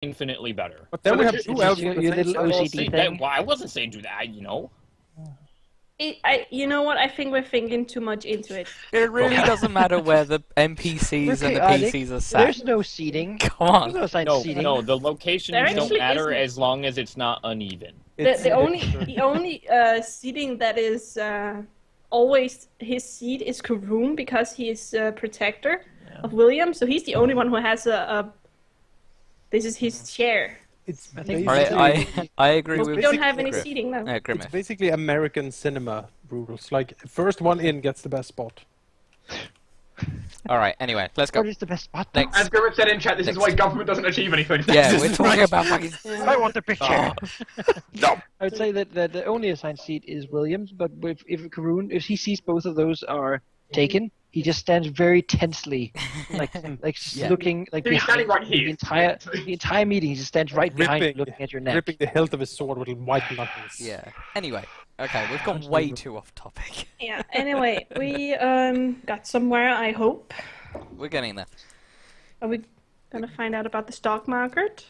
infinitely better. But then we have it's two just elves. your on the little same side. OCD thing. Well, I wasn't saying do that, you know. You know what? I think we're thinking too much into it. It really doesn't matter where the NPCs and the PCs are sat. There's no seating. Come on. There's no assigned No, seating. no, the locations There don't actually matter isn't. as long as it's not uneven. The only seating that is always his seat is Karoom because he is protector of William, so he's the only one who has a this is his chair. It's I think- basically, I agree But with we don't have any Griff. seating though. it's Grimmith. basically American cinema rules. Like, first one in gets the best spot. Alright, anyway, let's go. What is the best spot? Next. As Grimmett said in chat, this is Next. why government doesn't achieve anything. Yeah, we're talking about fucking... I want the picture. Oh. No. I would say that the only assigned seat is Williams, but if Karoon, if he sees both of those are taken, he just stands very tensely, like just Yeah. looking like He's standing behind right here. the entire meeting. He just stands right behind, you, Ripping- looking at your neck. Ripping the hilt of his sword with white knuckles. Yeah. Anyway, okay, we've gone way too off topic. Yeah. Anyway, we got somewhere. I hope. We're getting there. Are we gonna find out about the stock market?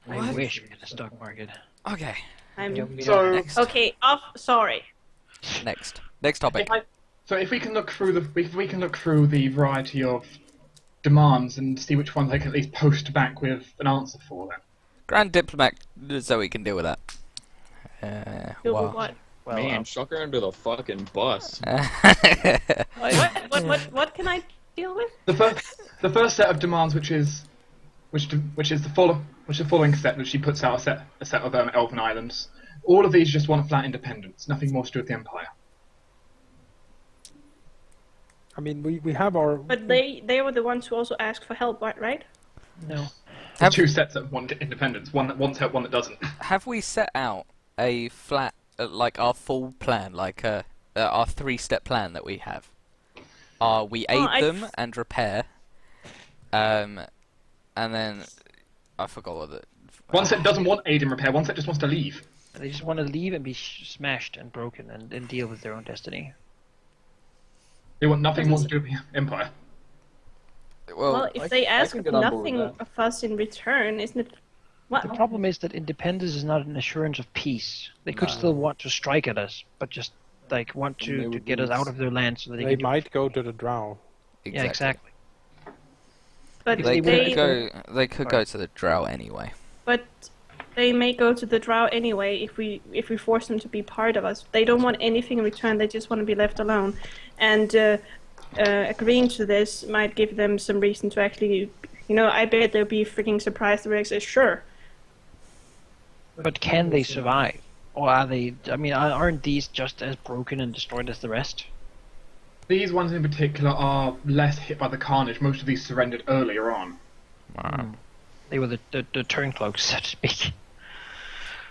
I wish we had a stock market. Okay, So, next. Okay. Sorry. Next topic. if we can look through the variety of demands and see which ones I can at least post back with an answer for them. Grand Diplomat Zoe can deal with that. Deal with Wow. what? Well, Man, chuck her under the fucking bus. What can I deal with? The first set of demands, which is the following set, which she puts out a set of Elven Islands. All of these just want flat independence, nothing more to do with the Empire. I mean, we have our. But they were the ones who also asked for help, right? no. Have- Two sets that want independence, one that wants help, one that doesn't. Have we set out a flat, like our full plan, like our 3-step plan that we have? We aid them and repair, and then I forgot what the... One set doesn't want aid and repair, one set just wants to leave. They just want to leave and be smashed and broken and deal with their own destiny. They want nothing more to do with the Empire. Well, if they ask can for get on board with nothing of us in return, isn't it? What? The problem is that independence is not an assurance of peace. They could still want to strike at us, but just like want they to would get us lose. out of their land so that they They can. might go to the drow. Yeah, exactly. But They they could go. They could go to the Drow anyway. But they may go to the drow anyway if we force them to be part of us. They don't want anything in return. They just want to be left alone, and agreeing to this might give them some reason to actually. I bet they'll be freaking surprised. They'll say, "Sure." But can they survive? Or are they? I mean, aren't these just as broken and destroyed as the rest? These ones in particular are less hit by the carnage. Most of these surrendered earlier on. They were the turncloaks, so to speak.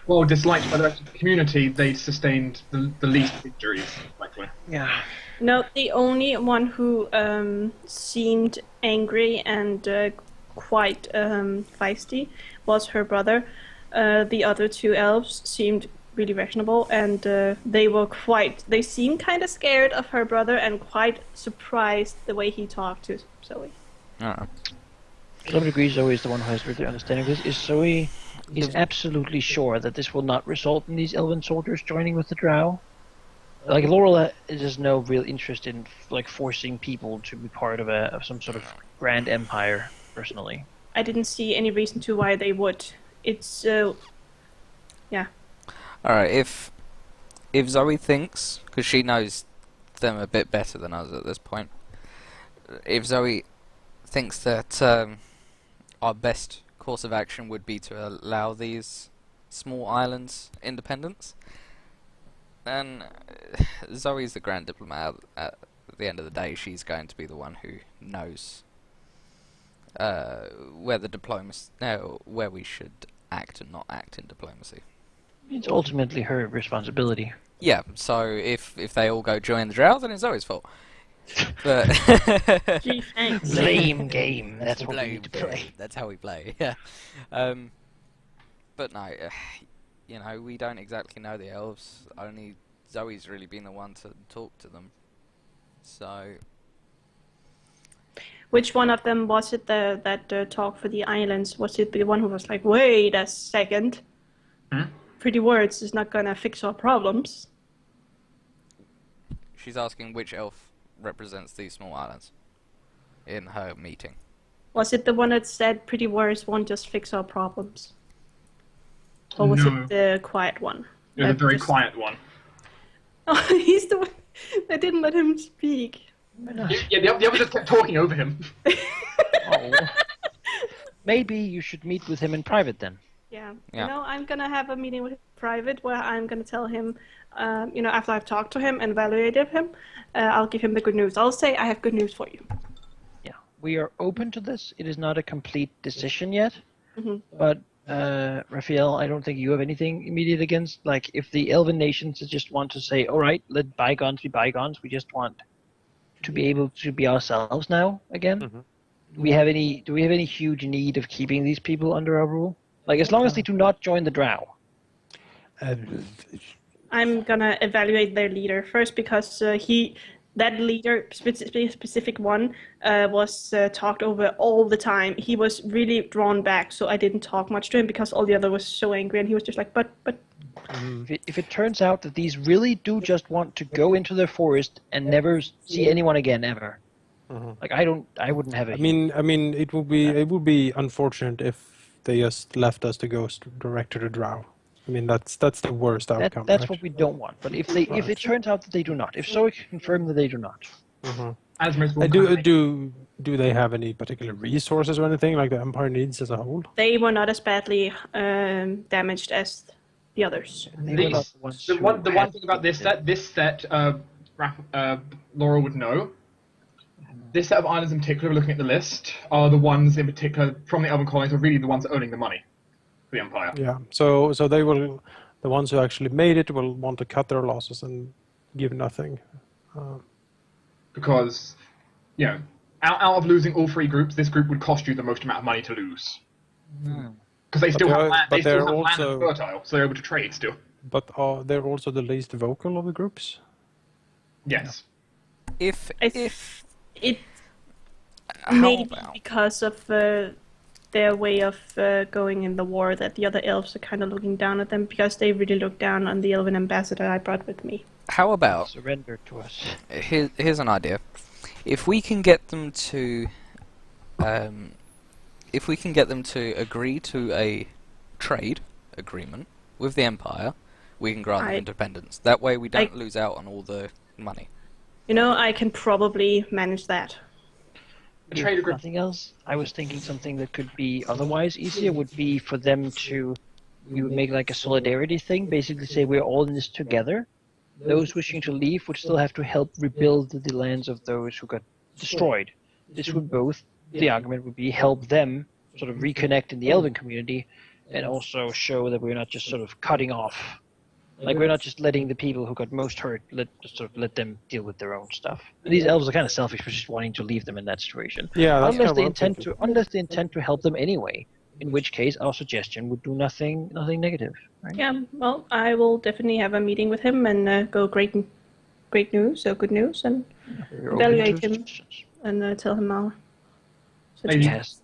Well, disliked by the rest of the community, they sustained the least injuries, likely. Yeah. No, the only one who seemed angry and quite feisty was her brother. The other two elves seemed really rational, and they seemed kind of scared of her brother and quite surprised the way he talked to Zoe. Oh. To some degree, Zoe is the one who has really understanding this. Is Zoe is absolutely sure that this will not result in these elven soldiers joining with the Drow? Like Laurel has no real interest in like forcing people to be part of some sort of grand empire. Personally, I didn't see any reason to why they would. It's yeah. Alright, if Zoe thinks, because she knows them a bit better than us at this point, if Zoe thinks that our best course of action would be to allow these small islands independence, then Zoe's the Grand Diplomat. At the end of the day, she's going to be the one who knows where we should act and not act in diplomacy. it's ultimately her responsibility. Yeah, so if they all go join the Drow, then it's Zoe's fault. But Gee, thanks. Lame game. That's what we need to play. That's how we play. Yeah. But no, we don't exactly know the elves. Only Zoe's really been the one to talk to them. So Which one of them was it that talked for the islands? Was it the one who was like, wait a second, pretty words is not gonna fix our problems? She's asking which elf represents these small islands in her meeting. Was it the one that said pretty words won't just fix our problems? Or was No. it the quiet one? It was a That very just- quiet one. Oh, he's the one that didn't let him speak. Yeah, the other just kept talking over him. Oh. Maybe you should meet with him in private then. Yeah. Yeah. You know, I'm gonna have a meeting with him private where I'm gonna tell him, after I've talked to him and evaluated him, I'll give him the good news. I'll say I have good news for you. Yeah, we are open to this. It is not a complete decision yet, Mhm. but Raphael, I don't think you have anything immediate against. Like, if the Elven nations just want to say, "All right, let bygones be bygones. We just want to be able to be ourselves now again." Do we have any huge need of keeping these people under our rule? Like, as long as they do not join the Drow. I'm gonna evaluate their leader first because that leader, specific one, was talked over all the time. He was really drawn back, so I didn't talk much to him because all the other was so angry, and he was just like, but. If it turns out that these really do just want to go into their forest and never see anyone again ever, like I wouldn't have a. I mean, it would be unfortunate if they just left us to go direct to the Drow. I mean, that's the worst outcome. that's right? what we don't want. But if it turns out that they do not, if Zoe can confirm that they do not, Asmus will Do they have any particular resources or anything like the Empire needs as a whole? They were not as badly damaged as the others. they were not the ones The who one had thing about this set, Laura would know. This set of islands in particular, looking at the list, are the ones in particular from the Elven colonies are really the ones owning the money for the Empire. Yeah. So they will, the ones who actually made it will want to cut their losses and give nothing. Because, out of losing all three groups, this group would cost you the most amount of money to lose. Because they still have land, land and fertile, so they're able to trade still. But they're also the least vocal of the groups. Yes. If It how may be about because of their way of going in the war that the other elves are kind of looking down at them because they really look down on the elven ambassador I brought with me. how about surrendered to us. here's an idea. If we can get them to agree to a trade agreement with the Empire, we can grant them independence. That way we don't lose out on all the money. You know, I can probably manage that. A trade agreement. Nothing else. I was thinking something that could be otherwise easier would be for them to. We would make like a solidarity thing. Basically, say we're all in this together. Those wishing to leave would still have to help rebuild the lands of those who got destroyed. This would both. The argument would be help them sort of reconnect in the Elven community, and also show that we're not just sort of cutting off. Like, we're not just letting the people who got most hurt, let them deal with their own stuff. And these elves are kind of selfish for just wanting to leave them in that situation. Yeah, that's Unless kind they of what I'm thinking. unless they intend to help them anyway. In which case, our suggestion would do nothing negative. Right? Yeah, well, I will definitely have a meeting with him and go great news, so good news, and We're open evaluate to him suggestions. and tell him our Maybe Yes.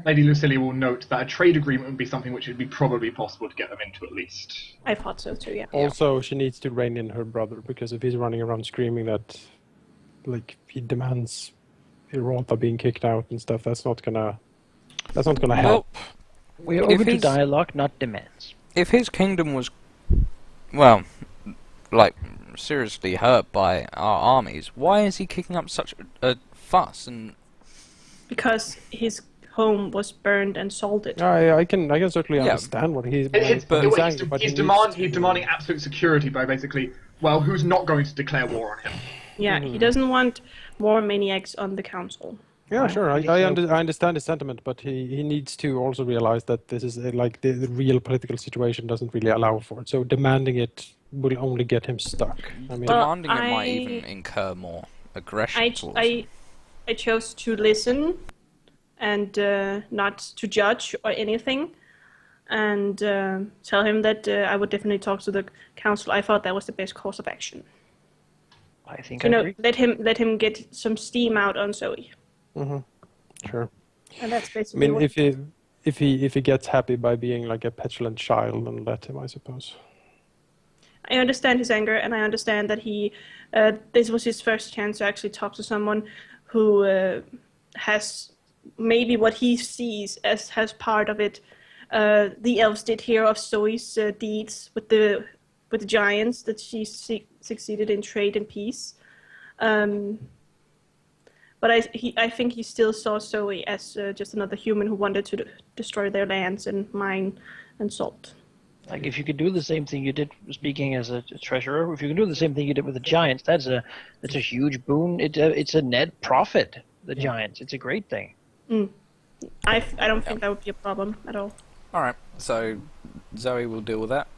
Lady Lucilla will note that a trade agreement would be something which would be probably possible to get them into at least. I thought so too, yeah. Also, she needs to rein in her brother because if he's running around screaming that, like, he demands Irota being kicked out and stuff, that's not gonna help. We're If open to his- dialogue, not demands. If his kingdom was, well, like, seriously hurt by our armies, why is he kicking up such a fuss? And Because his home was burned and salted. I can certainly Yeah. understand what he's He's angry, but he needs to- demanding absolute security by basically, well, who's not going to declare war on him? Yeah, he doesn't want more maniacs on the council. Yeah, sure. I understand his sentiment, but he needs to also realize that this is like the real political situation doesn't really allow for it. So demanding it will only get him stuck. I mean, Well, demanding it might even incur more aggression towards him. I chose to listen and not to judge or anything, and tell him that I would definitely talk to the council. I thought that was the best course of action. I think You I know, agree. let him get some steam out on Zoe. Sure. And that's I basically mean, what. if he gets happy by being like a petulant child, then let him, I suppose. I understand his anger, and I understand that he. This was his first chance to actually talk to someone who has maybe what he sees as has part of it. The elves did hear of Zoe's deeds with the giants that she succeeded in trade and peace. But I think he still saw Zoe as just another human who wanted to destroy their lands and mine and salt. Like, if you could do the same thing you did, speaking as a treasurer, if you can do the same thing you did with the giants, that's a huge boon. It's a net profit. The giants, it's a great thing. I don't think that would be a problem at all. All right, so Zoe will deal with that.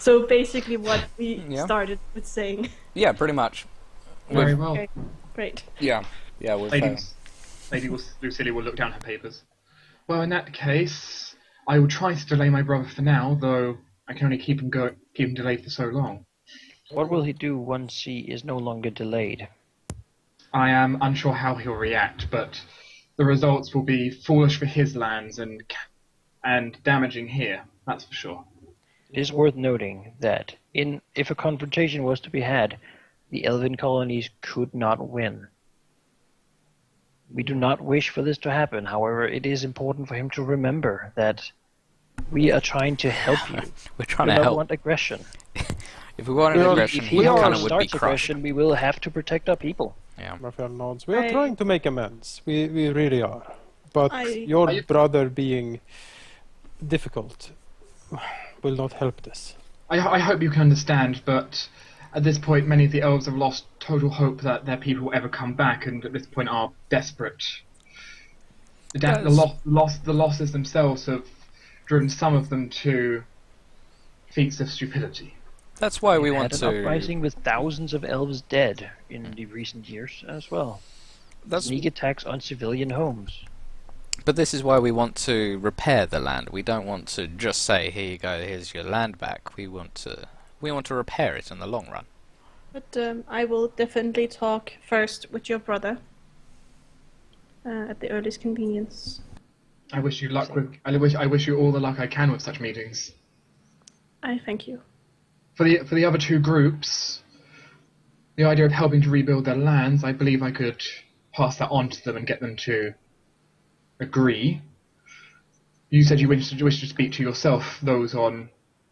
So basically, what we Yeah. started with saying. Yeah, pretty much. Very With- well. Okay, great. Yeah, with Lady Lucilia will look down her papers. Well, in that case, I will try to delay my brother for now, though I can only keep him delayed for so long. What will he do once he is no longer delayed? I am unsure how he'll react, but the results will be foolish for his lands and damaging here. That's for sure. It is worth noting that if a confrontation was to be had, the elven colonies could not win. We do not wish for this to happen. However, it is important for him to remember that we are trying to help you. We're trying We to don't help. want aggression. If we wanted aggression, If he he kind of would be starts crushed. aggression, we will have to protect our people. Yeah. Raphael nods. We are trying to make amends. We really are. But I- your brother being difficult will not help this. I hope you can understand, but at this point, many of the elves have lost total hope that their people will ever come back, and at this point are desperate. The losses themselves have driven some of them to feats of stupidity. That's why we We've want had an to. uprising with thousands of elves dead in the recent years as well. That's Sneak attacks on civilian homes. But this is why we want to repair the land. We don't want to just say, "Here you go, here's your land back." We want to repair it in the long run. But I will definitely talk first with your brother at the earliest convenience. I wish you luck with. I wish you all the luck I can with such meetings. I thank you. For the other two groups, the idea of helping to rebuild their lands, I believe I could pass that on to them and get them to agree. You said you wish to speak to yourself, those who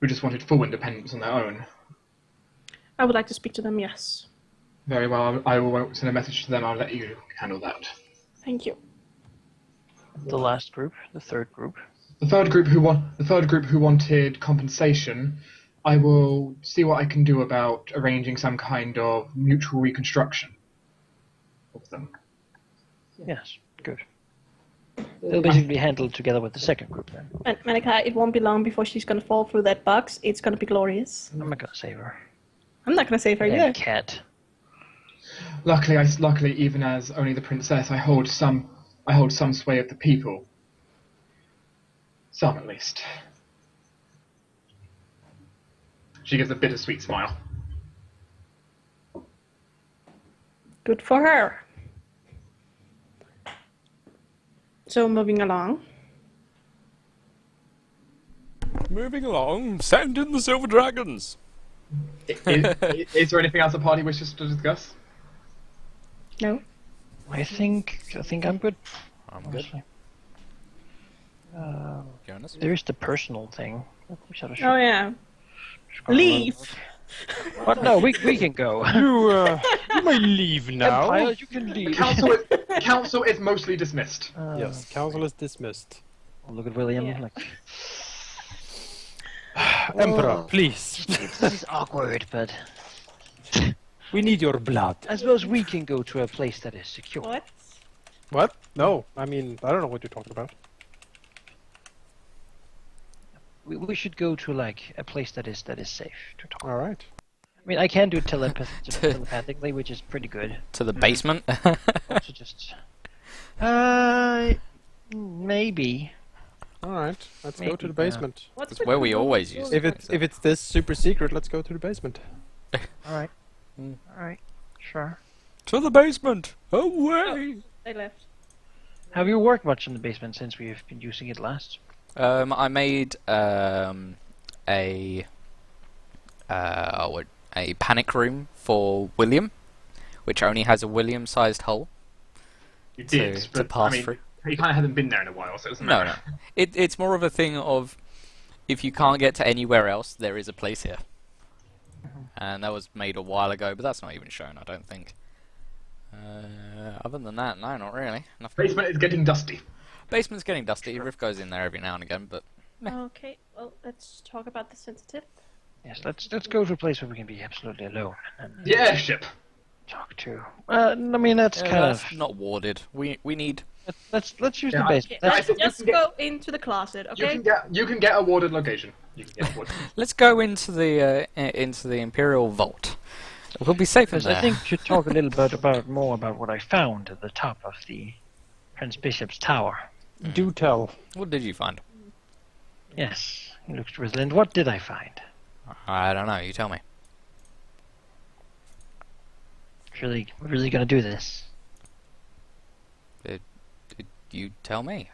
just wanted full independence on their own. I would like to speak to them, yes. Very well, I will send a message to them. I'll let you handle that. Thank you. The last group, the third group. The third group who wanted compensation, I will see what I can do about arranging some kind of mutual reconstruction of them. Yes, good. They'll basically be handled together with the second group then. And Malika, it won't be long before she's gonna fall through that box. It's gonna be glorious. I'm not gonna save her. I'm not gonna save her Damn either. cat. Luckily, even as only the princess, I hold some sway of the people. Some, at least. She gives a bittersweet smile. Good for her. So moving along. Moving along, send in the silver dragons. Is there anything else the party wishes to discuss? No. I think I'm good. I'm good. Honestly. Jonas? There is the personal thing. We sort of Oh yeah. Leave. What? No, we can go. You may leave now. Empire, you can leave. Council is mostly dismissed. Yes, council is dismissed. Look at William. Yeah. Like, Emperor, please. this is awkward, but We need your blood. I suppose we can go to a place that is secure. What? What? No, I mean, I don't know what you're talking about. We should go to like a place that is safe to talk. All right. I mean, I can do telepathically, which is pretty good. To the basement? Also just maybe. All right. Let's go to the Maybe, basement. What's It's where we always use If it's this super secret, let's go to the basement. All right. All right. Sure. To the basement! Away! They left. Have you worked much in the basement since we've been using it last? I made a panic room for William, which only has a William-sized hole You to, did, to but pass I mean, through. he kind of hasn't been there in a while, so it doesn't No, matter. no. It's more of a thing of, if you can't get to anywhere else, there is a place here. And that was made a while ago, but that's not even shown, I don't think. Other than that, no, not really. Nothing. Basement is getting dusty. Basement's getting dusty. Riff goes in there every now and again, but Okay, well, let's talk about the sensitive. Yes, let's go to a place where we can be absolutely alone and The airship. talk to. I mean, that's yeah, kind that's of. not warded. We need. Let's use Yeah, the basement. I That's, think you Just can get- go into the closet, okay? You can get a warded location. You can get a warded. Let's go into the Imperial Vault. We'll be safe in because there. I think we should talk a little bit more about what I found at the top of the Prince Bishop's tower. Do tell. What did you find? Yes, he looks resilient. What did I find? I don't know. You tell me. Really gonna do this? You tell me.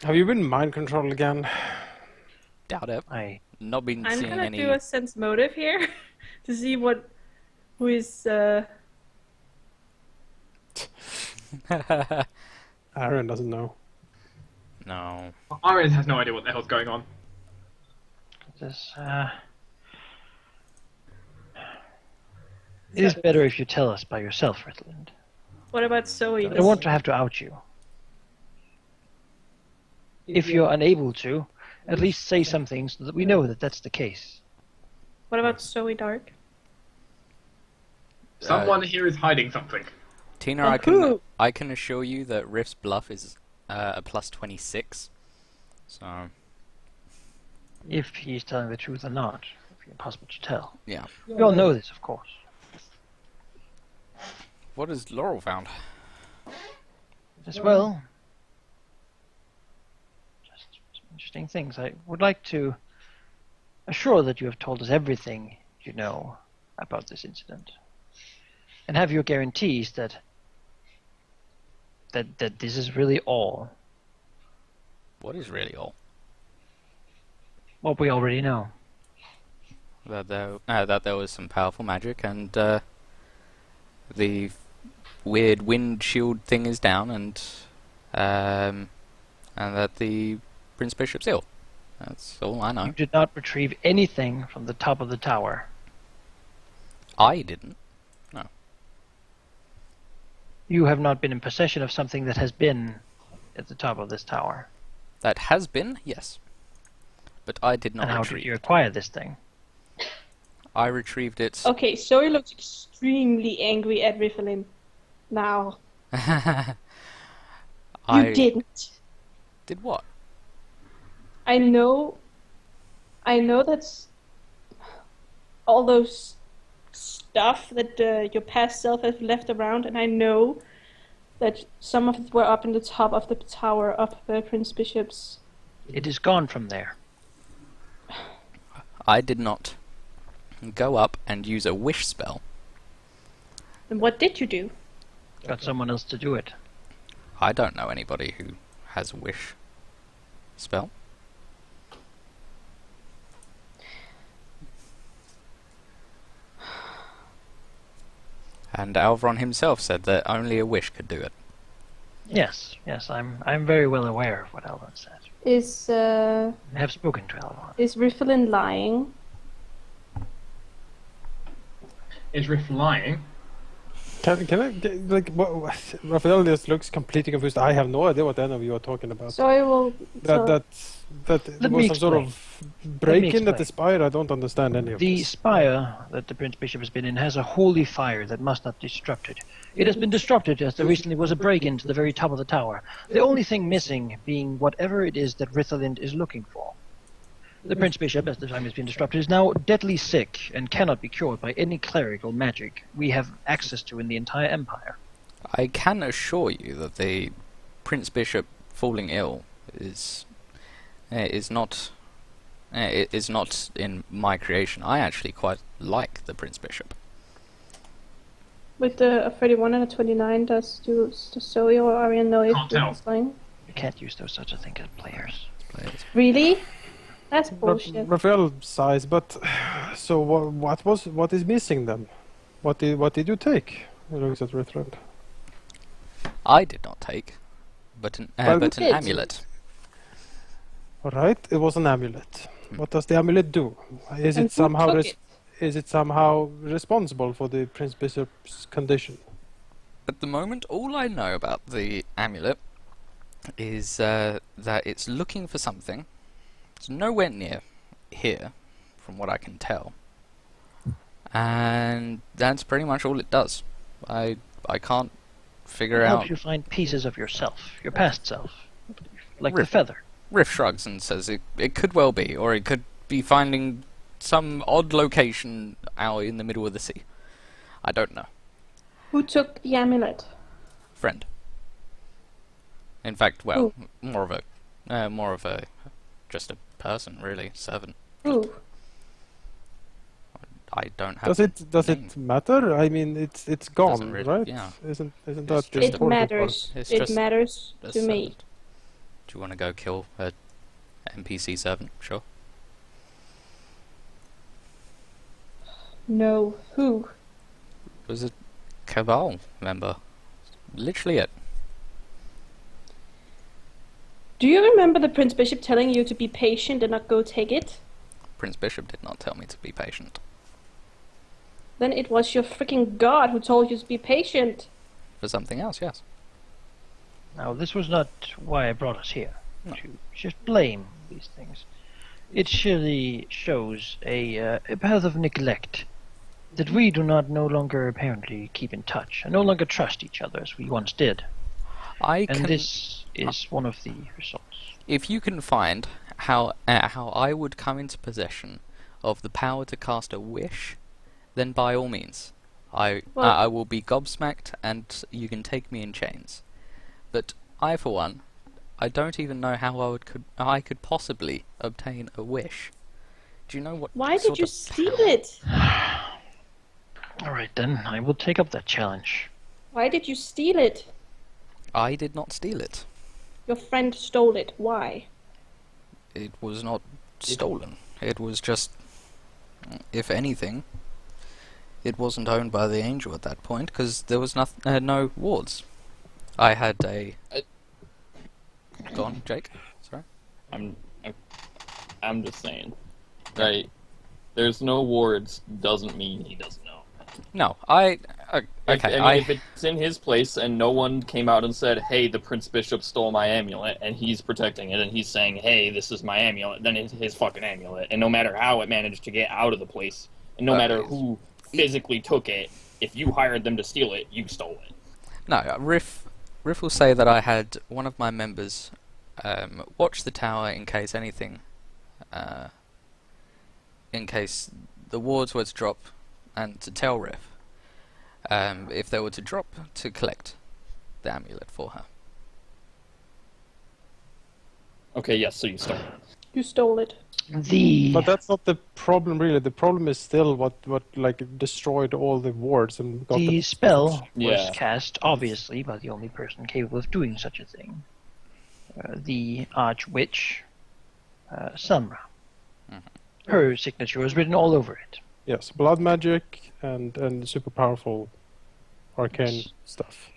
Have you been mind controlled again? Doubt it. I Not been I'm seeing gonna any. do a sense motive here to see who is Aaron doesn't know. No. Iron has no idea what the hell's going on. this. It is better if you tell us by yourself, Ritland. what about Zoe? I don't want to have to out you. If you're unable to, at least say something so that we know that that's the case. What about Zoe Dark? Someone here is hiding something. Tina, Oh, who? I can assure you that Riff's bluff is a plus 26. So If he's telling the truth or not, it's impossible to tell. yeah. We all know this, of course. What has Laurel found? As well, just some interesting things. I would like to assure that you have told us everything you know about this incident, and have your guarantees that this is really all What is really all? what we already know. That there was some powerful magic and the weird wind shield thing is down and that the Prince Bishop's ill. That's all I know. You did not retrieve anything from the top of the tower. I didn't. No. You have not been in possession of something that has been at the top of this tower. That has been, yes. But I did not And how retrieve did you it. acquire this thing? I retrieved it. Okay, Zoe looks extremely angry at Rifflin now. I You didn't. did what? I know that's all those stuff that your past self has left around, and I know that some of it were up in the top of the tower of Prince Bishop's. It is gone from there. I did not go up and use a wish spell. And what did you do? Got someone else to do it. I don't know anybody who has a wish spell. And Alvron himself said that only a wish could do it. Yes, I'm very well aware of what Alvin said. Is I have spoken to Alvin. Rifflin lying? Is Riff lying? Can I like Raphael just looks completely confused. I have no idea what any of you are talking about. So I will. That Let was me some sort explain. of break-in at the explain. spire. I don't understand any of The this. spire that the Prince Bishop has been in has a holy fire that must not be disrupted. It has been disrupted as there recently was a break-in to the very top of the tower. The only thing missing being whatever it is that Ritherlind is looking for. The Prince Bishop, as the time has been disrupted, is now deadly sick and cannot be cured by any clerical magic we have access to in the entire Empire. I can assure you that the Prince Bishop falling ill is not It is not in my creation. I actually quite like the Prince Bishop. With a 31 and a 29, does Zoe or Arian know if Can't this tell. is lying? You can't use those such a thing as players. Really? That's bullshit. Raphael sighs, but so what is missing then? What did you take? He looks at Rithland. I did not take, but an Well, but an did. amulet. All right, it was an amulet. What does the amulet do? Is And it who somehow took it? is it somehow responsible for the Prince Bishop's condition? At the moment, all I know about the amulet is that it's looking for something. It's nowhere near here, from what I can tell. And that's pretty much all it does. I can't figure It out. helps you find pieces of yourself, your past self, like the Riff. feather. Riff shrugs and says it could well be, or it could be finding some odd location out in the middle of the sea. I don't know. Who took the amulet? Friend. In fact, well, more of a, just a person, really, servant. Who? I don't have. Does name. it matter? I mean, it's gone, Doesn't really- right? yeah. Isn't It's that just the a- It important matters. It's It just matters a to me. servant. Do you want to go kill a NPC servant? Sure. No. Who? It was a Cabal member. Literally it. Do you remember the Prince Bishop telling you to be patient and not go take it? Prince Bishop did not tell me to be patient. Then it was your freaking god who told you to be patient. For something else, yes. Now, this was not why I brought us here. No. To just blame these things. It surely shows a path of neglect. That we do not no longer apparently keep in touch, and no longer trust each other as we once did. I And can. this is one of the results. If you can find how I would come into possession of the power to cast a wish, then by all means, I will be gobsmacked, and you can take me in chains. But I, for one, I don't even know how I could possibly obtain a wish. Do you know what? Why sort did you of steal power- it? Alright then, I will take up that challenge. Why did you steal it? I did not steal it. Your friend stole it. Why? It was not stolen. It was just, if anything, it wasn't owned by the angel at that point because there was no wards. I had a. Go on, Jake. Sorry. I'm just saying, right? There's no wards doesn't mean he doesn't know. No, okay. If it's in his place and no one came out and said, "Hey, the Prince Bishop stole my amulet," and he's protecting it, and he's saying, "Hey, this is my amulet," then it's his fucking amulet. And no matter how it managed to get out of the place, and no matter who physically took it, if you hired them to steal it, you stole it. No, Riff will say that I had one of my members watch the tower in case anything, in case the wards were to drop, and to tell Riff if they were to drop, to collect the amulet for her. Okay, yes, so you stole it. You stole it. But that's not the problem, really. The problem is still what like destroyed all the wards and got The spell Yeah. was cast, obviously, by the only person capable of doing such a thing. The Archwitch, Samra. Her signature was written all over it. Yes, blood magic and super powerful arcane stuff.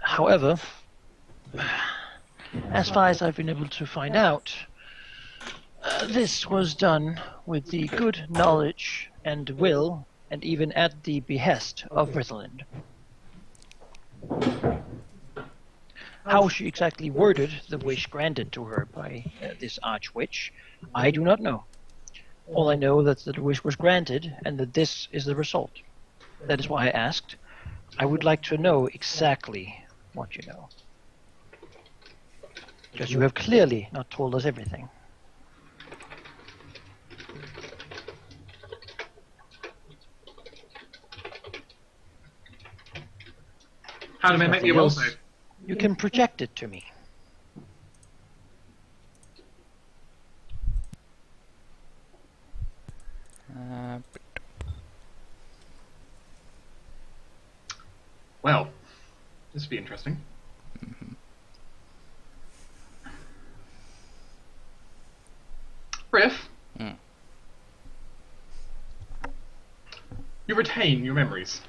However, as far as I've been able to find out, this was done with the good knowledge and will, and even at the behest of Rithland. How she exactly worded the wish granted to her by this Archwitch, I do not know. All I know is that the wish was granted, and that this is the result. That is why I asked. I would like to know exactly what you know. Because you have clearly not told us everything. Halldamir, make me a will save. You can project it to me. Well, this would be interesting. Riff, you retain your memories.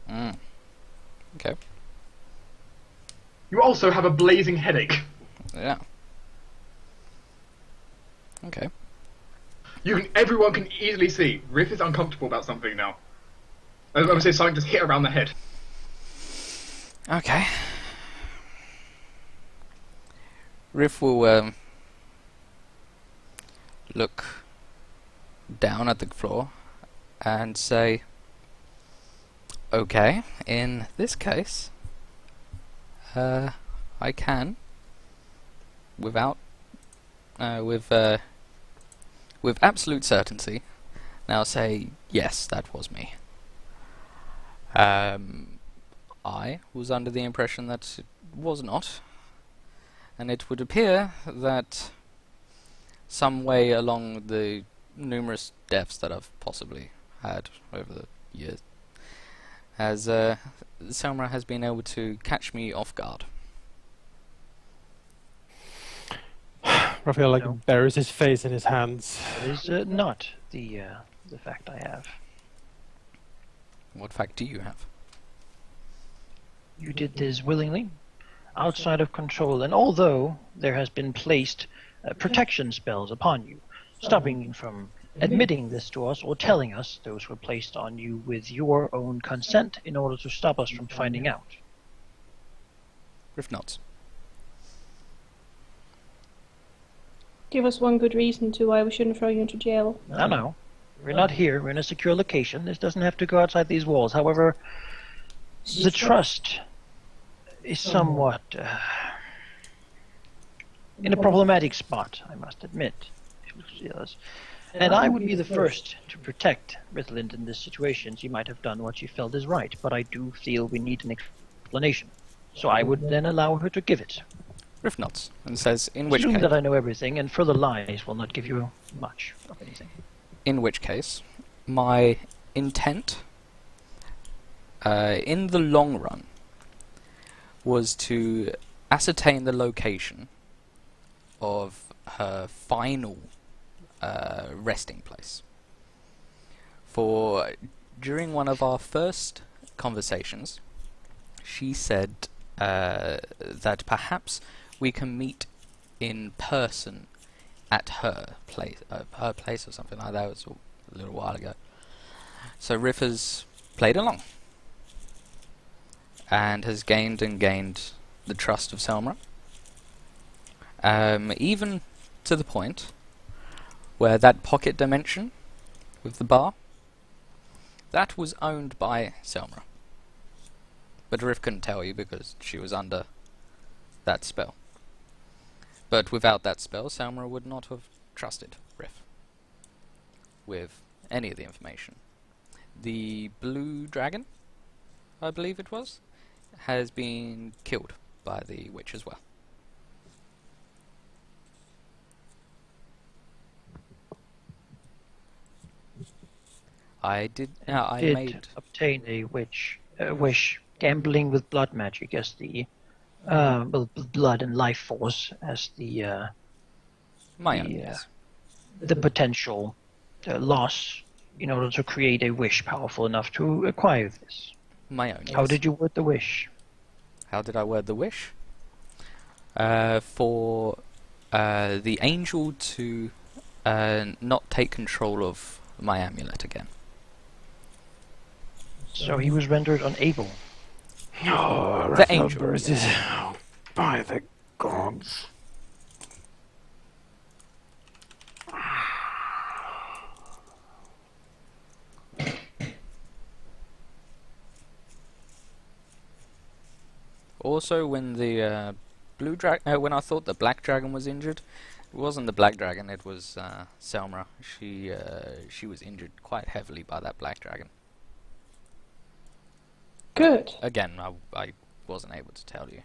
Okay. You also have a blazing headache. Yeah. Okay. Everyone can easily see Riff is uncomfortable about something now. I would say something just hit around the head. Okay. Riff will look down at the floor and say, okay, in this case, I can, without, with absolute certainty, now say, yes, that was me. I was under the impression that it was not, and it would appear that some way along the numerous deaths that I've possibly had over the years, as Selma has been able to catch me off guard. Raphael No. buries his face in his hands. That is not the fact I have. What fact do you have? You did this willingly, outside of control, and although there has been placed protection spells upon you, stopping you from admitting this to us or telling us those were placed on you with your own consent in order to stop us from finding out. Riff nods. Give us one good reason to why we shouldn't throw you into jail. I know. We're not here. We're in a secure location. This doesn't have to go outside these walls. However, the trust is somewhat in a problematic spot, I must admit. And I would be the first to protect Ritherland in this situation. She might have done what she felt is right, but I do feel we need an explanation. So I would then allow her to give it. Riff nods and says, in which Assume case... that I know everything, and further lies will not give you much of anything. In which case, my intent, in the long run, was to ascertain the location of her final resting place. For during one of our first conversations, she said that perhaps we can meet in person at her place or something like that. It was a little while ago. So Riff has played along and has gained the trust of Selma, even to the point where that pocket dimension with the bar, that was owned by Selma. But Riff couldn't tell you because she was under that spell. But without that spell, Selma would not have trusted Riff with any of the information. The blue dragon, I believe it was, has been killed by the witch as well. I did obtain a wish, gambling with blood magic as the blood and life force as the my own, yes. The potential loss in order to create a wish powerful enough to acquire this. My own. How Yes. did you word the wish? How did I word the wish? For the angel to not take control of my amulet again. So he was rendered unable. Oh, The angel. buries his... By the gods. Also, when the blue dragon, when I thought the black dragon was injured, it wasn't the black dragon. It was Selma. She was injured quite heavily by that black dragon. Good. Again, I wasn't able to tell you.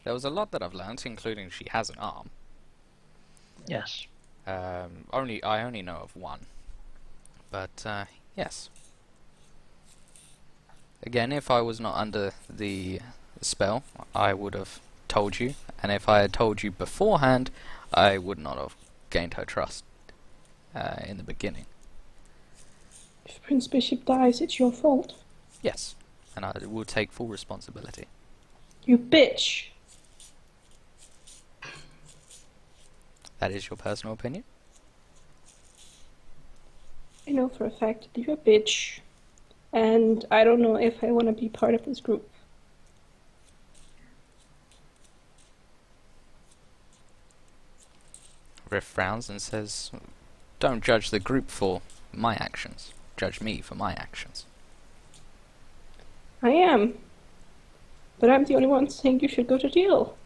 There was a lot that I've learnt, including she has an arm. Yes. I only know of one, but Yes. Again, if I was not under the spell, I would have told you, and if I had told you beforehand, I would not have gained her trust in the beginning. If Prince Bishop dies, it's your fault. Yes, and I will take full responsibility. You bitch. That is your personal opinion? I know for a fact that you're a bitch. And I don't know if I want to be part of this group. Riff frowns and says, "Don't judge the group for my actions. Judge me for my actions." I am. But I'm the only one saying you should go to jail.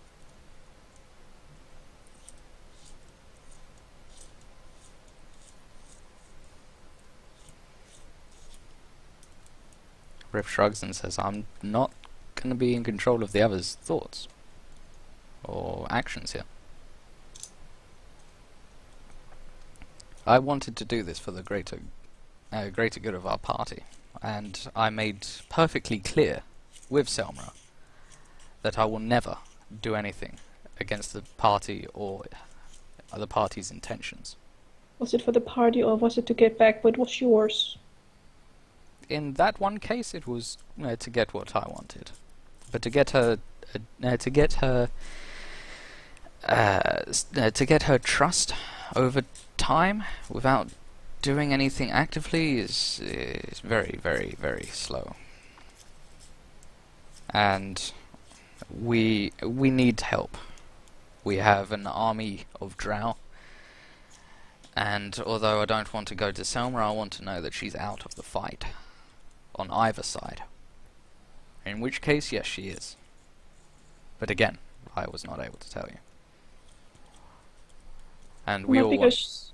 Riff shrugs and says, "I'm not going to be in control of the others' thoughts or actions here. I wanted to do this for the greater good of our party, and I made perfectly clear with Selma that I will never do anything against the party or the party's intentions. Was it for the party or was it to get back what was yours? In that one case, it was to get what I wanted, but to get her trust over time without doing anything actively is very, very, very slow. And we need help. We have an army of drow, and although I don't want to go to Selma, I want to know that she's out of the fight on either side. In which case, yes, she is. But again, I was not able to tell you. And we Not all because...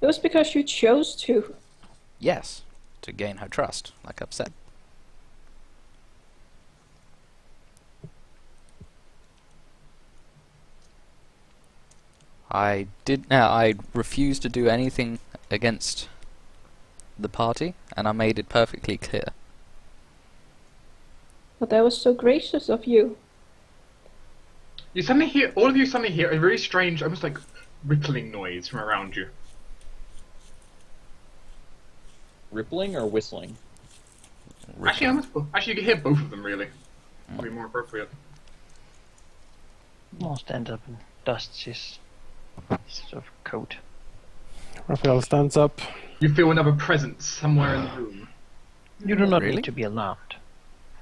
It was because you chose to. yes, to gain her trust, like I've said. I refused to do anything against the party, and I made it perfectly clear. But that was so gracious of you. You suddenly hear, all of you suddenly hear a very strange, almost like rippling noise from around you. Rippling or whistling? Actually, you can hear both of them, really. Probably more appropriate. I'll stand up and dust his sort of coat. Raphael stands up. You feel another presence somewhere in the room. You do not Really? need to be alarmed.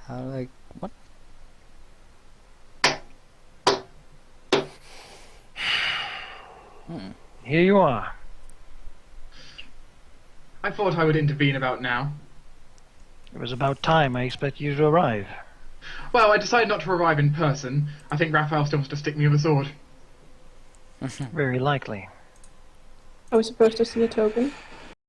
How, like, what? Here you are. I thought I would intervene about now. It was about time I expect you to arrive. Well, I decided not to arrive in person. I think Raphael still wants to stick me with a sword. Very likely. I was supposed to see a token.